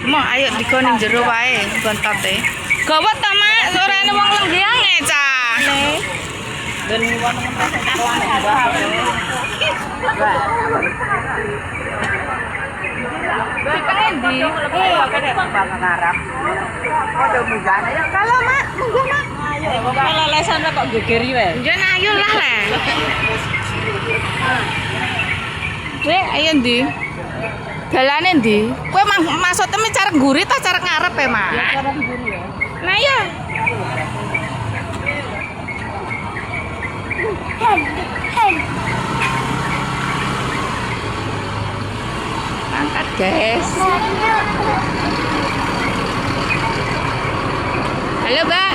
Mau ayo dikoning jero wae bontote. Gawat ta, Mak, ora ana wong lenggiange, Cah. Dan wong Kalau Mak, monggo Mak. kalau lesan kok gegeri wae. Jan ayo lah le. Weh, ayo ndi? Dalane ndi? Kowe maksudnya cara ngguri ta cara ngarep ya, Mak? Ya cara diguru ya. Nah iya. Angkat, guys. Halo, Mbak.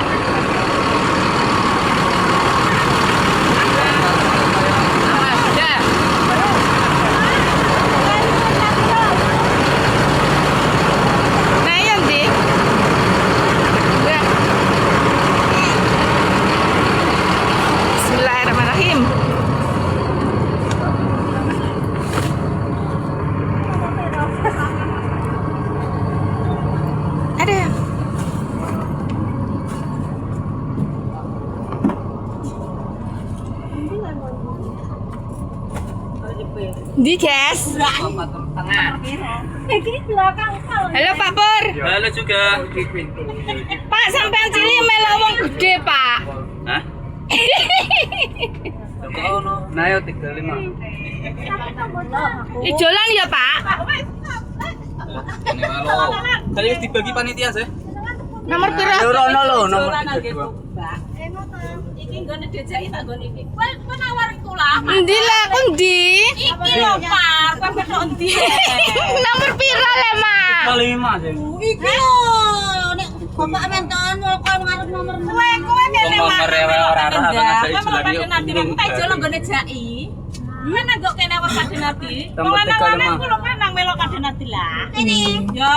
Nah, iya, Ndi. Bismillahirrahmanirrahim. Ada. Di guys. Halo Pak Pur. Halo juga. Pak sampean cili melo wong gede, Pak. Hah? Nah, yo 35. Ijolan ya, Pak. Tadi wis dibagi panitia sih. Nomor pira? Rono lho, nomor 32. Iki nggone dijaki tak nggone iki. Kowe nawar iku lah. Endi lah, aku ndi? Iki lho, Pak. Kowe betok endi? Nomor pira le, Mak? 35 sih. Iki lho. Nek bapak menton kowe ngarep nomor. Kowe kene Ngomong Pak. rewe ora arah apa ngajak Kowe ijolan nanti yo. tak jolo nggone jaki. Mana kok kene awak kadhenati? Tambah Wong lanang 35. ku lho menang melok kadhenati lah. Ini. Yo.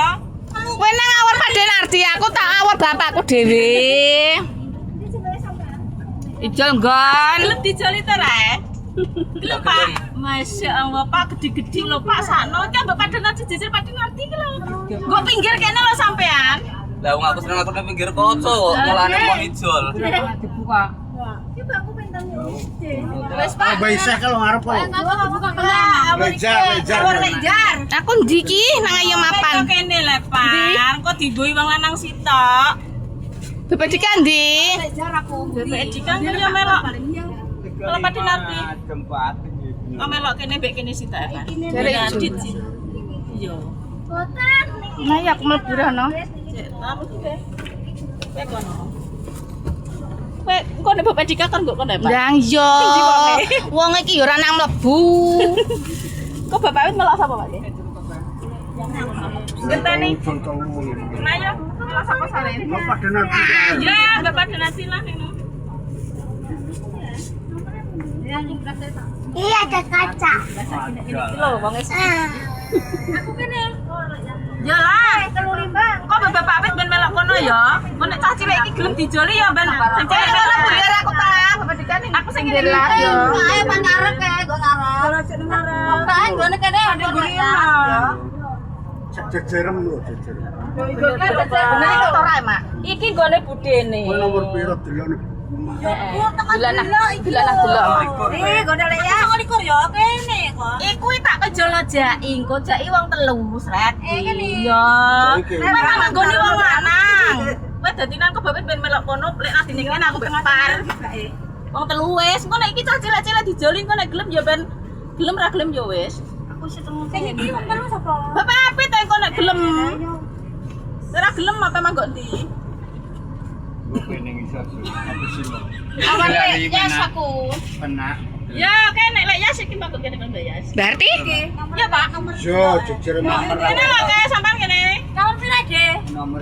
Kowe nang awor Paden Ardi, aku tak awor bapakku dhewe. Ijol nggon. Gelem dijoli to rae. Gelem Pak. Masya Allah Pak gede-gede lho Pak sakno iki mbok kadhenati jijil kadhenati iki lho. Nggo pinggir kene lho sampean. Lah wong aku seneng aku nang pinggir koco, mulane mau ijol. Dibuka. Wes Pak. Bisa kalau ngarep kok. Lejar. Aku ndi ki nang ayo mapan. Kene le Pak. Kok dibohi wong lanang sitok. Bapak Dika ndi? Bebek dikan yo melok. Kalau kadhenati. Oh melok kene mbek kene sitok ya Pak. Jare Adit sih. Iya. Nah, ya aku mlebu rono. Cek, tamu iki kowe. Kowe kono. Kowe engko nek Bapak Dika kan kok kono ya Pak. Ndang yo. Wong iki yo ora nang mlebu. Kok Bapak wis melok sapa Pak? Genteni. Nah yo, melok sapa sore? Pada nanti. Ya, Bapak donasi lah ini. Iya ada kaca. Ini lho wong es. Aku kene. Ya lah, 35. kok Bapak wis ben melok kono ya. Kok nek cah cilik iki gelem dijoli ya ben. Sing cilik melok biar aku tengah, Bapak Dika ning aku sing ngene lah yo. Ayo Pak ngarep ya, gua ngarep. Ora cek ngarep. Pak, gua nek kene ada Gini ya. Jejerem lho, jejerem. Bener iki to rae, Mak. Iki gone budene. Kowe nomor piro delok Dilanah delok. Gua udah ya. 29 ya kene kok. Iku tak kejolo jaki, engko jaki wong telu sret. kene. Iya. Memang nggone wong lanang. Kowe dadi nang kebabit ben melok kono, lek adine kene aku mbek par. Wong telu wis, engko nek iki cah cilik-cilik dijoli engko nek gelem ya ben gelem ra gelem ya wis. Aku setengah kene. Iki wong telu sapa? Bapak apit engko nek gelem. Ora gelem apa manggo ndi? Awak yes aku. Penak. Ya kene lek ya iki manggo kene Mbak Yas. Berarti Ya Pak. Yo, jejerem nomor. Kene lho kae sampean kene. Nomor pira, Dek? Nomor